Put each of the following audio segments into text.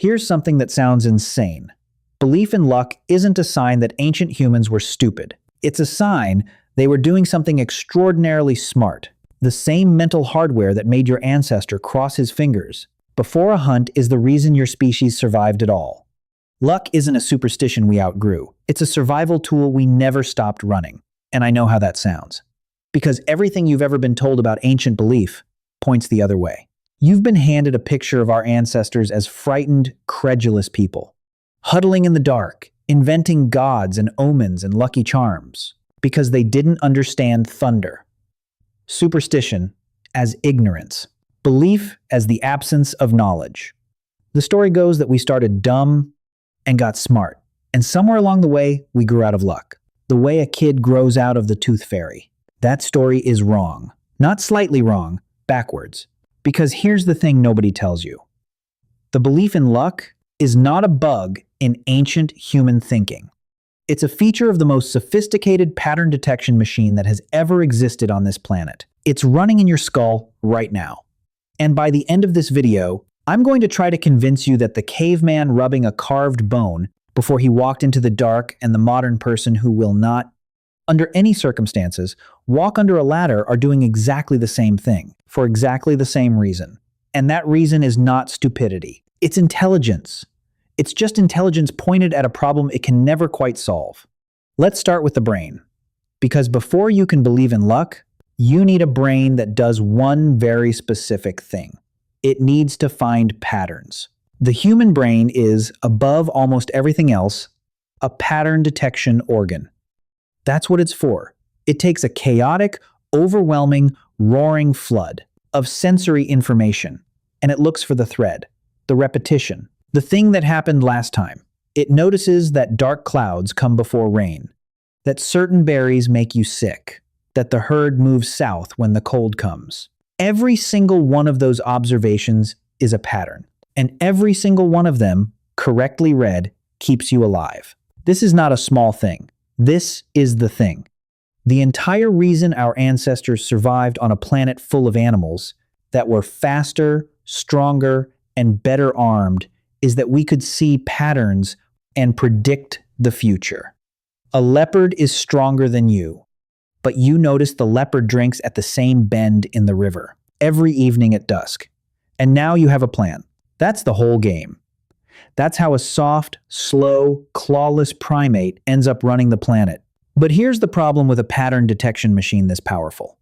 Here's something that sounds insane. Belief in luck isn't a sign that ancient humans were stupid. It's a sign they were doing something extraordinarily smart. The same mental hardware that made your ancestor cross his fingers before a hunt is the reason your species survived at all. Luck isn't a superstition we outgrew. It's a survival tool we never stopped running. And I know how that sounds. Because everything you've ever been told about ancient belief points the other way. You've been handed a picture of our ancestors as frightened, credulous people, huddling in the dark, inventing gods and omens and lucky charms, because they didn't understand thunder. Superstition as ignorance. Belief as the absence of knowledge. The story goes that we started dumb and got smart, and somewhere along the way, we grew out of luck. The way a kid grows out of the tooth fairy. That story is wrong. Not slightly wrong, backwards. Because here's the thing nobody tells you. The belief in luck is not a bug in ancient human thinking. It's a feature of the most sophisticated pattern detection machine that has ever existed on this planet. It's running in your skull right now. And by the end of this video, I'm going to try to convince you that the caveman rubbing a carved bone before he walked into the dark and the modern person who will not, under any circumstances, walk under a ladder are doing exactly the same thing, for exactly the same reason. And that reason is not stupidity. It's intelligence. It's just intelligence pointed at a problem it can never quite solve. Let's start with the brain. Because before you can believe in luck, you need a brain that does one very specific thing. It needs to find patterns. The human brain is, above almost everything else, a pattern detection organ. That's what it's for. It takes a chaotic, overwhelming, roaring flood of sensory information, and it looks for the thread, the repetition, the thing that happened last time. It notices that dark clouds come before rain, that certain berries make you sick, that the herd moves south when the cold comes. Every single one of those observations is a pattern, and every single one of them, correctly read, keeps you alive. This is not a small thing. This is the thing. The entire reason our ancestors survived on a planet full of animals that were faster, stronger, and better armed is that we could see patterns and predict the future. A leopard is stronger than you, but you notice the leopard drinks at the same bend in the river every evening at dusk. And now you have a plan. That's the whole game. That's how a soft, slow, clawless primate ends up running the planet. But here's the problem with a pattern detection machine this powerful.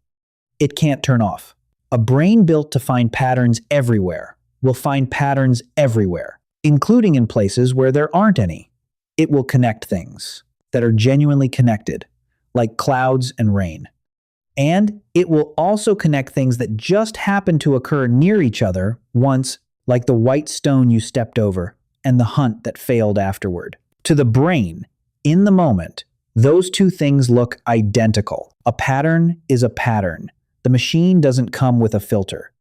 It can't turn off. A brain built to find patterns everywhere will find patterns everywhere, including in places where there aren't any. It will connect things that are genuinely connected, like clouds and rain. And it will also connect things that just happen to occur near each other once, like the white stone you stepped over and the hunt that failed afterward. To the brain, in the moment, those two things look identical. A pattern is a pattern. The machine doesn't come with a filter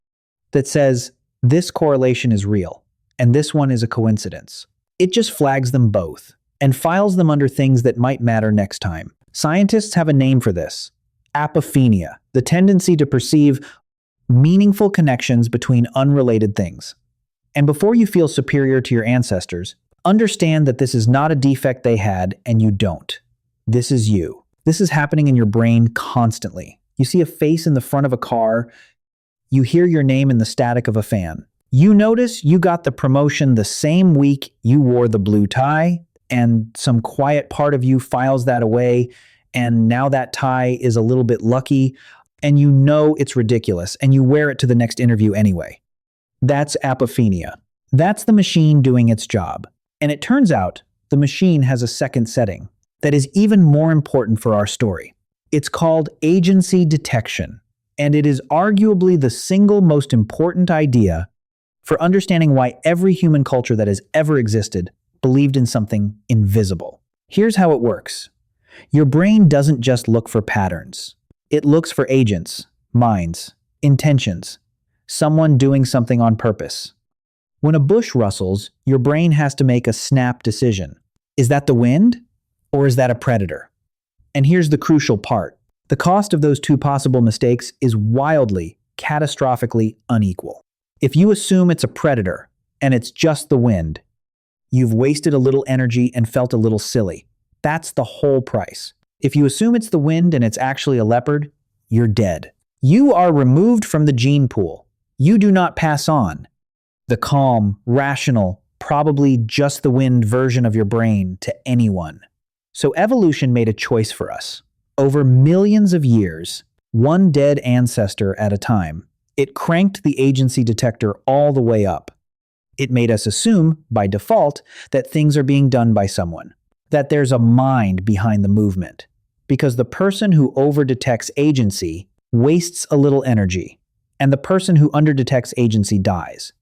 that says, this correlation is real, and this one is a coincidence. It just flags them both and files them under things that might matter next time. Scientists have a name for this: apophenia, the tendency to perceive meaningful connections between unrelated things. And before you feel superior to your ancestors, understand that this is not a defect they had and you don't. This is you. This is happening in your brain constantly. You see a face in the front of a car. You hear your name in the static of a fan. You notice you got the promotion the same week you wore the blue tie, and some quiet part of you files that away, and now that tie is a little bit lucky, and you know it's ridiculous, and you wear it to the next interview anyway. That's apophenia. That's the machine doing its job. And it turns out the machine has a second setting that is even more important for our story. It's called agency detection, and it is arguably the single most important idea for understanding why every human culture that has ever existed believed in something invisible. Here's how it works. Your brain doesn't just look for patterns. It looks for agents, minds, intentions, someone doing something on purpose. When a bush rustles, your brain has to make a snap decision. Is that the wind, or is that a predator? And here's the crucial part. The cost of those two possible mistakes is wildly, catastrophically unequal. If you assume it's a predator, and it's just the wind, You've wasted a little energy and felt a little silly. That's the whole price. If you assume it's the wind and it's actually a leopard, you're dead. You are removed from the gene pool. You do not pass on. The calm, rational, probably just the wind version of your brain to anyone. So evolution made a choice for us. Over millions of years, one dead ancestor at a time, it cranked the agency detector all the way up. It made us assume, by default, that things are being done by someone, that there's a mind behind the movement, because the person who overdetects agency wastes a little energy, and the person who underdetects agency dies.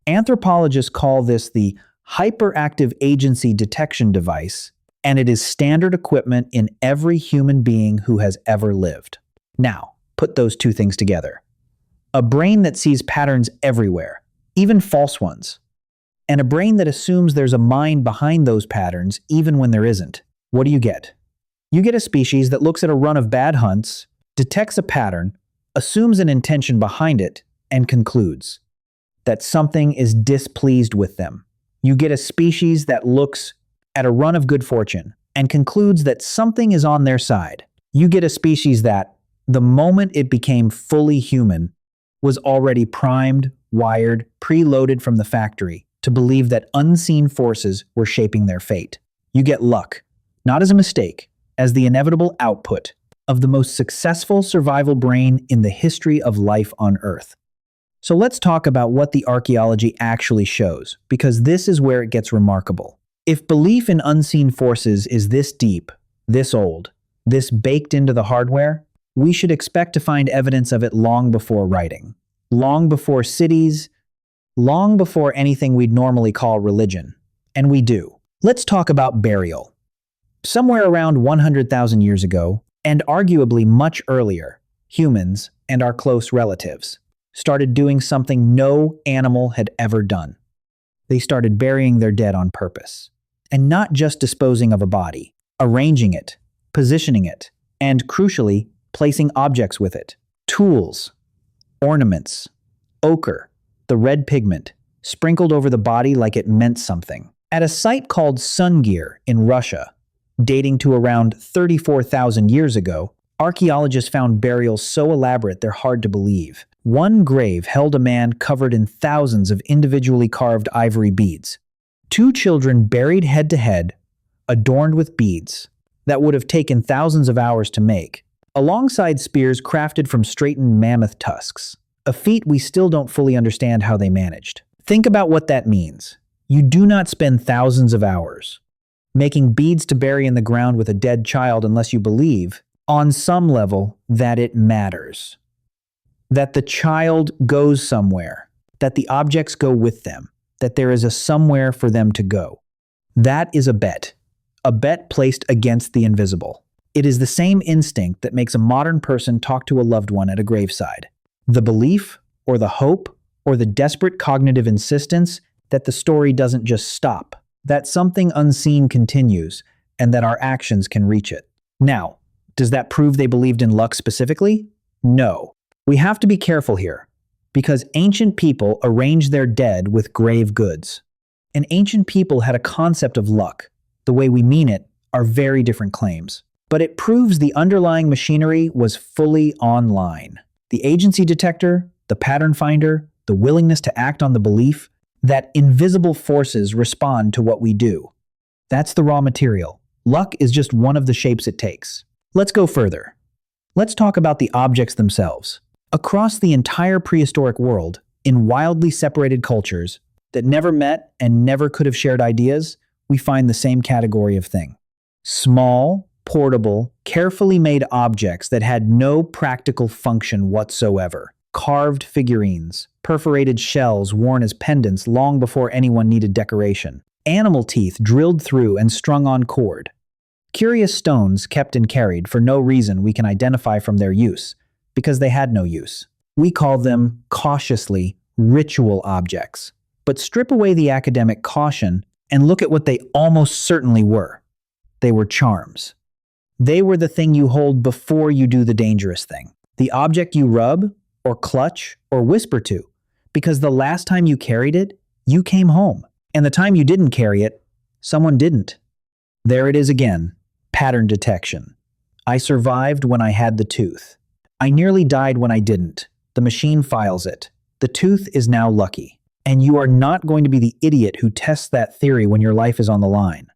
Anthropologists call this the hyperactive agency detection device, and it is standard equipment in every human being who has ever lived. Now, put those two things together. A brain that sees patterns everywhere, even false ones, and a brain that assumes there's a mind behind those patterns even when there isn't. What do you get? You get a species that looks at a run of bad hunts, detects a pattern, assumes an intention behind it, and concludes that something is displeased with them. You get a species that looks at a run of good fortune and concludes that something is on their side. You get a species that, the moment it became fully human, was already primed, wired, preloaded from the factory to believe that unseen forces were shaping their fate. You get luck, not as a mistake, as the inevitable output of the most successful survival brain in the history of life on Earth. So let's talk about what the archaeology actually shows, because this is where it gets remarkable. If belief in unseen forces is this deep, this old, this baked into the hardware, we should expect to find evidence of it long before writing, long before cities, long before anything we'd normally call religion. And we do. Let's talk about burial. Somewhere around 100,000 years ago, and arguably much earlier, humans and our close relatives started doing something no animal had ever done. They started burying their dead on purpose. And not just disposing of a body, arranging it, positioning it, and crucially, placing objects with it. Tools, ornaments, ochre, the red pigment, sprinkled over the body like it meant something. At a site called Sungir in Russia, dating to around 34,000 years ago, archaeologists found burials so elaborate they're hard to believe. One grave held a man covered in thousands of individually carved ivory beads. Two children buried head to head, adorned with beads that would have taken thousands of hours to make, alongside spears crafted from straightened mammoth tusks, a feat we still don't fully understand how they managed. Think about what that means. You do not spend thousands of hours making beads to bury in the ground with a dead child unless you believe, on some level, that it matters. That the child goes somewhere, that the objects go with them, that there is a somewhere for them to go. That is a bet placed against the invisible. It is the same instinct that makes a modern person talk to a loved one at a graveside. The belief, or the hope, or the desperate cognitive insistence that the story doesn't just stop, that something unseen continues, and that our actions can reach it. Now, does that prove they believed in luck specifically? No. We have to be careful here, because ancient people arranged their dead with grave goods. And ancient people had a concept of luck. The way we mean it are very different claims. But it proves the underlying machinery was fully online. The agency detector, the pattern finder, the willingness to act on the belief that invisible forces respond to what we do. That's the raw material. Luck is just one of the shapes it takes. Let's go further. Let's talk about the objects themselves. Across the entire prehistoric world, in wildly separated cultures that never met and never could have shared ideas, we find the same category of thing. Small, portable, carefully made objects that had no practical function whatsoever. Carved figurines, perforated shells worn as pendants long before anyone needed decoration. Animal teeth drilled through and strung on cord. Curious stones kept and carried for no reason we can identify from their use, because they had no use. We call them, cautiously, ritual objects. But strip away the academic caution and look at what they almost certainly were. They were charms. They were the thing you hold before you do the dangerous thing. The object you rub, or clutch, or whisper to, because the last time you carried it, you came home. And the time you didn't carry it, someone didn't. There it is again, pattern detection. I survived when I had the tooth. I nearly died when I didn't. The machine files it. The tooth is now lucky. And you are not going to be the idiot who tests that theory when your life is on the line.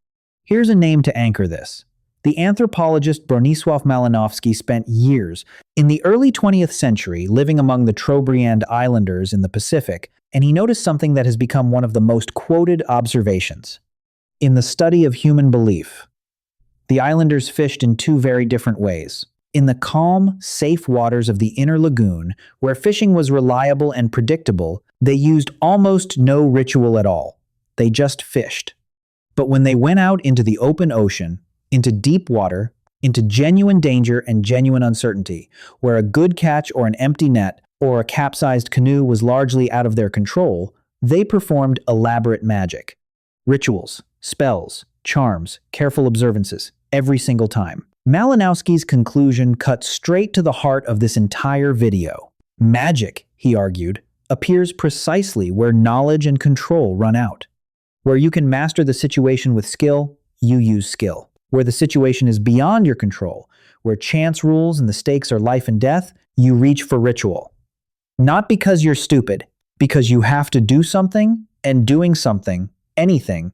Here's a name to anchor this. The anthropologist Bronisław Malinowski spent years in the early 20th century living among the Trobriand Islanders in the Pacific, and he noticed something that has become one of the most quoted observations. In the study of human belief, the islanders fished in two very different ways. In the calm, safe waters of the inner lagoon, where fishing was reliable and predictable, they used almost no ritual at all. They just fished. But when they went out into the open ocean, into deep water, into genuine danger and genuine uncertainty, where a good catch or an empty net or a capsized canoe was largely out of their control, they performed elaborate magic. Rituals, spells, charms, careful observances, every single time. Malinowski's conclusion cut straight to the heart of this entire video. Magic, he argued, appears precisely where knowledge and control run out. Where you can master the situation with skill, you use skill. Where the situation is beyond your control, where chance rules and the stakes are life and death, you reach for ritual. Not because you're stupid, because you have to do something, and doing something, anything,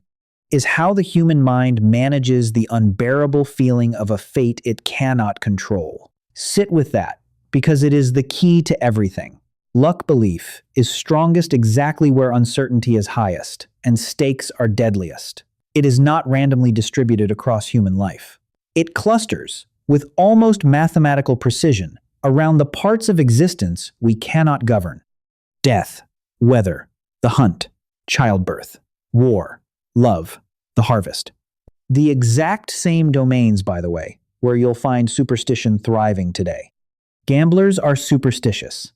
is how the human mind manages the unbearable feeling of a fate it cannot control. Sit with that, because it is the key to everything. Luck belief is strongest exactly where uncertainty is highest, and stakes are deadliest. It is not randomly distributed across human life. It clusters, with almost mathematical precision, around the parts of existence we cannot govern. Death, weather, the hunt, childbirth, war, love, the harvest. The exact same domains, by the way, where you'll find superstition thriving today. Gamblers are superstitious.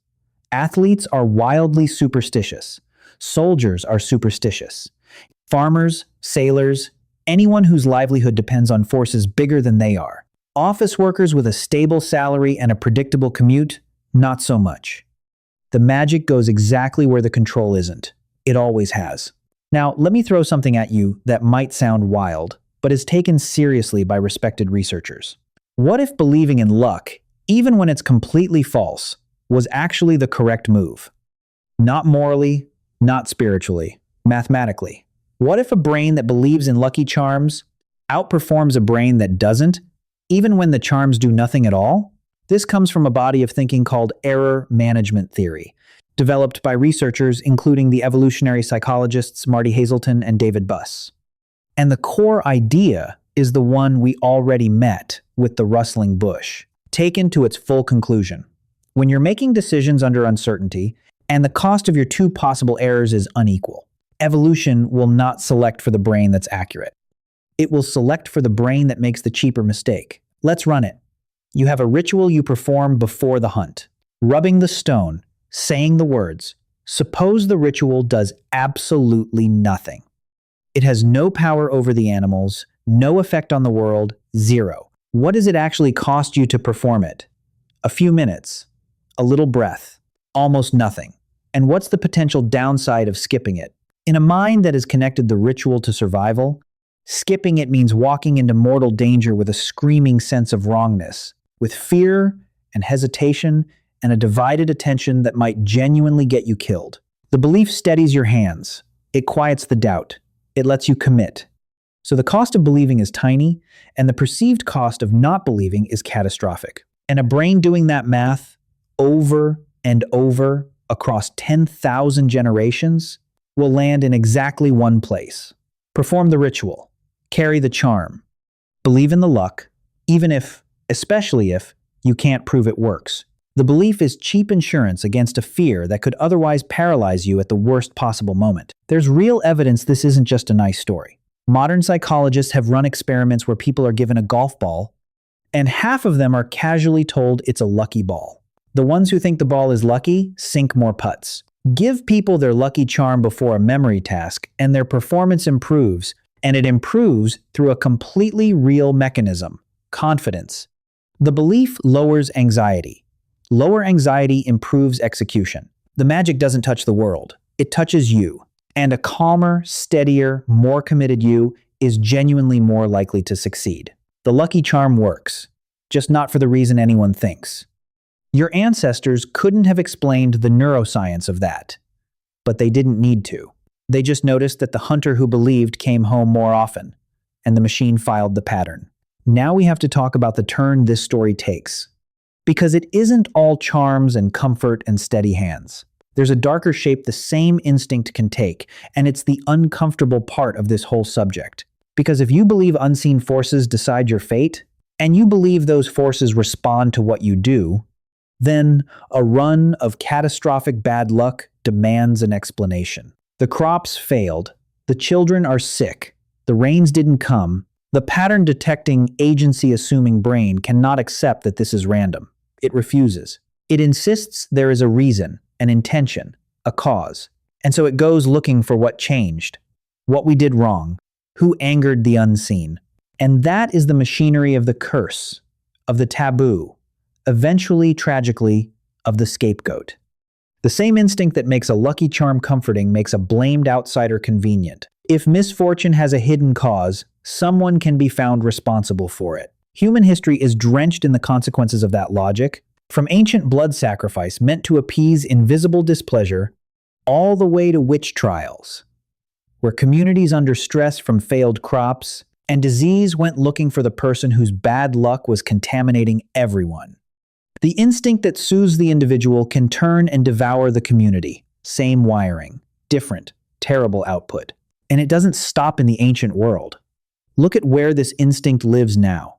Athletes are wildly superstitious. Soldiers are superstitious. Farmers, sailors, anyone whose livelihood depends on forces bigger than they are. Office workers with a stable salary and a predictable commute, not so much. The magic goes exactly where the control isn't. It always has. Now, let me throw something at you that might sound wild, but is taken seriously by respected researchers. What if believing in luck, even when it's completely false, was actually the correct move? Not morally, not spiritually, mathematically. What if a brain that believes in lucky charms outperforms a brain that doesn't, even when the charms do nothing at all? This comes from a body of thinking called error management theory, developed by researchers including the evolutionary psychologists Marty Hazelton and David Buss. And the core idea is the one we already met with the rustling bush, taken to its full conclusion. When you're making decisions under uncertainty, and the cost of your two possible errors is unequal, evolution will not select for the brain that's accurate. It will select for the brain that makes the cheaper mistake. Let's run it. You have a ritual you perform before the hunt. Rubbing the stone, saying the words. Suppose the ritual does absolutely nothing. It has no power over the animals, no effect on the world, zero. What does it actually cost you to perform it? A few minutes, a little breath, almost nothing. And what's the potential downside of skipping it? In a mind that has connected the ritual to survival, skipping it means walking into mortal danger with a screaming sense of wrongness, with fear and hesitation and a divided attention that might genuinely get you killed. The belief steadies your hands. It quiets the doubt. It lets you commit. So the cost of believing is tiny, and the perceived cost of not believing is catastrophic. And a brain doing that math over and over across 10,000 generations will land in exactly one place. Perform the ritual. Carry the charm. Believe in the luck, even if, especially if, you can't prove it works. The belief is cheap insurance against a fear that could otherwise paralyze you at the worst possible moment. There's real evidence this isn't just a nice story. Modern psychologists have run experiments where people are given a golf ball, and half of them are casually told it's a lucky ball. The ones who think the ball is lucky sink more putts. Give people their lucky charm before a memory task, and their performance improves, and it improves through a completely real mechanism: confidence. The belief lowers anxiety. Lower anxiety improves execution. The magic doesn't touch the world. It touches you. And a calmer, steadier, more committed you is genuinely more likely to succeed. The lucky charm works, just not for the reason anyone thinks. Your ancestors couldn't have explained the neuroscience of that, but they didn't need to. They just noticed that the hunter who believed came home more often, and the machine filed the pattern. Now we have to talk about the turn this story takes. Because it isn't all charms and comfort and steady hands. There's a darker shape the same instinct can take, and it's the uncomfortable part of this whole subject. Because if you believe unseen forces decide your fate, and you believe those forces respond to what you do, then a run of catastrophic bad luck demands an explanation. The crops failed, the children are sick, the rains didn't come, the pattern-detecting, agency-assuming brain cannot accept that this is random. It refuses. It insists there is a reason, an intention, a cause. And so it goes looking for what changed, what we did wrong, who angered the unseen. And that is the machinery of the curse, of the taboo, eventually, tragically, of the scapegoat. The same instinct that makes a lucky charm comforting makes a blamed outsider convenient. If misfortune has a hidden cause, someone can be found responsible for it. Human history is drenched in the consequences of that logic, from ancient blood sacrifice meant to appease invisible displeasure, all the way to witch trials, where communities under stress from failed crops and disease went looking for the person whose bad luck was contaminating everyone. The instinct that soothes the individual can turn and devour the community. Same wiring, different, terrible output. And it doesn't stop in the ancient world. Look at where this instinct lives now.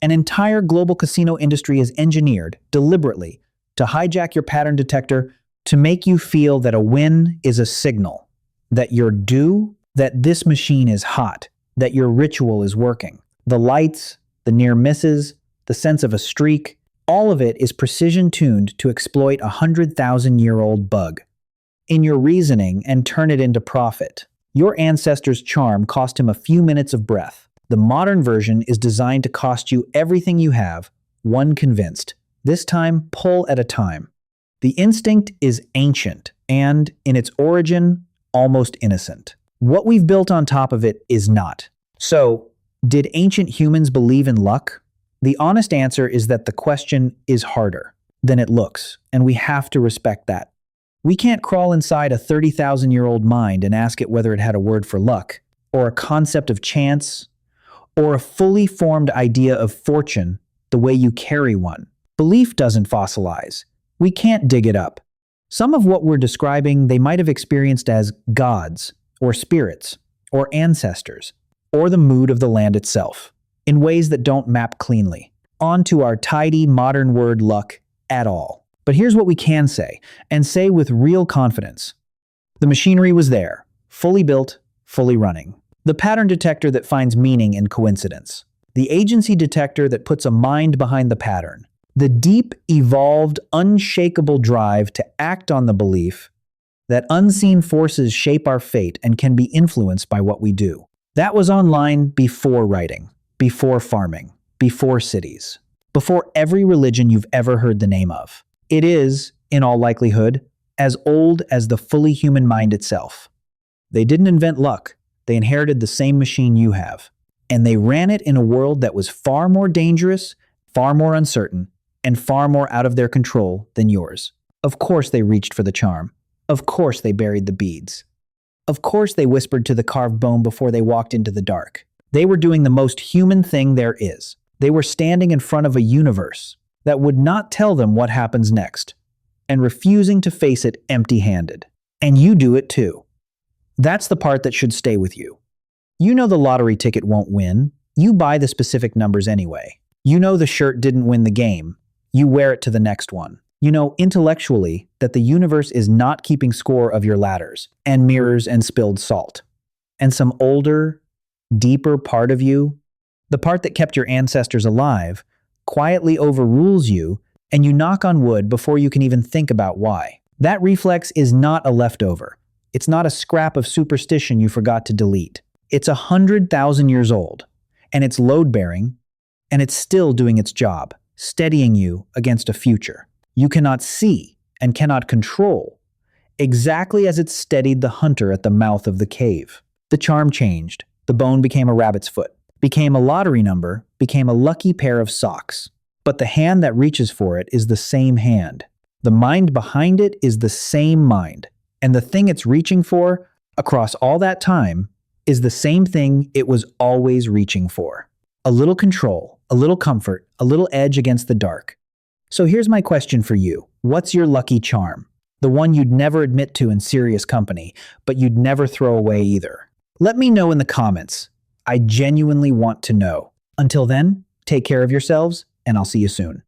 An entire global casino industry is engineered, deliberately, to hijack your pattern detector to make you feel that a win is a signal, that you're due, that this machine is hot, that your ritual is working. The lights, the near misses, the sense of a streak, all of it is precision-tuned to exploit a 100,000-year-old bug in your reasoning and turn it into profit. Your ancestor's charm cost him a few minutes of breath. The modern version is designed to cost you everything you have, one convinced. This time, pull at a time. The instinct is ancient and, in its origin, almost innocent. What we've built on top of it is not. So, did ancient humans believe in luck? The honest answer is that the question is harder than it looks, and we have to respect that. We can't crawl inside a 30,000-year-old mind and ask it whether it had a word for luck, or a concept of chance, or a fully formed idea of fortune the way you carry one. Belief doesn't fossilize. We can't dig it up. Some of what we're describing they might have experienced as gods, or spirits, or ancestors, or the mood of the land itself, in ways that don't map cleanly onto our tidy modern word luck at all. But here's what we can say, and say with real confidence. The machinery was there, fully built, fully running. The pattern detector that finds meaning in coincidence. The agency detector that puts a mind behind the pattern. The deep, evolved, unshakable drive to act on the belief that unseen forces shape our fate and can be influenced by what we do. That was online before writing, before farming, before cities, before every religion you've ever heard the name of. It is, in all likelihood, as old as the fully human mind itself. They didn't invent luck. They inherited the same machine you have. And they ran it in a world that was far more dangerous, far more uncertain, and far more out of their control than yours. Of course they reached for the charm. Of course they buried the beads. Of course they whispered to the carved bone before they walked into the dark. They were doing the most human thing there is. They were standing in front of a universe that would not tell them what happens next, and refusing to face it empty-handed. And you do it too. That's the part that should stay with you. You know the lottery ticket won't win. You buy the specific numbers anyway. You know the shirt didn't win the game. You wear it to the next one. You know intellectually that the universe is not keeping score of your ladders and mirrors and spilled salt. And some older, deeper part of you, the part that kept your ancestors alive, quietly overrules you, and you knock on wood before you can even think about why. That reflex is not a leftover. It's not a scrap of superstition you forgot to delete. It's 100,000 years old, and it's load-bearing, and it's still doing its job, steadying you against a future you cannot see and cannot control, exactly as it steadied the hunter at the mouth of the cave. The charm changed. The bone became a rabbit's foot, became a lottery number, became a lucky pair of socks. But the hand that reaches for it is the same hand. The mind behind it is the same mind. And the thing it's reaching for, across all that time, is the same thing it was always reaching for. A little control, a little comfort, a little edge against the dark. So here's my question for you. What's your lucky charm? The one you'd never admit to in serious company, but you'd never throw away either. Let me know in the comments. I genuinely want to know. Until then, take care of yourselves, and I'll see you soon.